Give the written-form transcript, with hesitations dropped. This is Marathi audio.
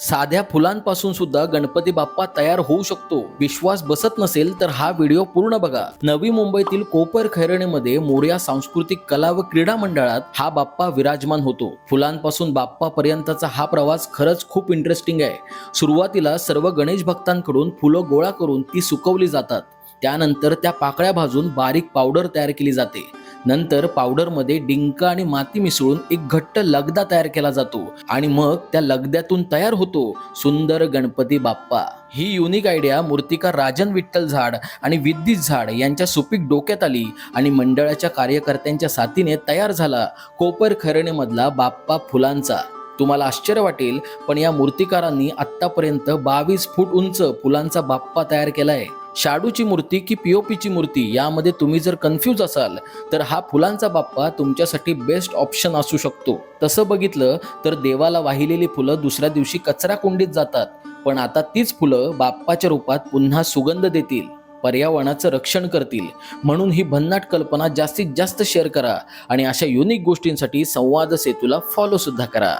साध्या फुलांपासून सुद्धा गणपती बाप्पा तयार होऊ शकतो. विश्वास बसत नसेल तर हा व्हिडिओ पूर्ण बघा. नवी मुंबईतील कोपर खैरणेमध्ये मोरया सांस्कृतिक कला व क्रीडा मंडळात हा बाप्पा विराजमान होतो. फुलांपासून बाप्पा पर्यंतचा हा प्रवास खरंच खूप इंटरेस्टिंग आहे. सुरुवातीला सर्व गणेश भक्तांकडून फुलं गोळा करून ती सुकवली जातात. त्यानंतर त्या पाकळ्या भाजून बारीक पावडर तयार केली जाते. नंतर पावडरमध्ये डिंक आणि माती मिसळून एक घट्ट लगदा तयार केला जातो आणि मग त्या लगद्यातून तयार होतो सुंदर गणपती बाप्पा. ही युनिक आयडिया मूर्तिकार राजन विठ्ठल झाड आणि विद्युत झाड यांच्या सुपीक डोक्यात आली आणि मंडळाच्या कार्यकर्त्यांच्या साथीने तयार झाला कोपर खैरणेमधला बाप्पा फुलांचा. तुम्हाला आश्चर्य वाटेल, पण या मूर्तिकारांनी आत्तापर्यंत 22 फूट उंच फुलांचा बाप्पा तयार केलाय. शाडूची मूर्ती की पीओपीची मूर्ती यामध्ये तुम्ही जर कन्फ्यूज असाल तर हा फुलांचा बाप्पा तुमच्यासाठी बेस्ट ऑप्शन असू शकतो. तसं बघितलं तर देवाला वाहिलेली फुलं दुसऱ्या दिवशी कचरा कुंडीत जातात, पण आता तीच फुलं बाप्पाच्या रूपात पुन्हा सुगंध देतील, पर्यावरणाचं रक्षण करतील. म्हणून ही भन्नाट कल्पना जास्तीत जास्त शेअर करा आणि अशा युनिक गोष्टींसाठी संवाद सेतूला फॉलो सुद्धा करा.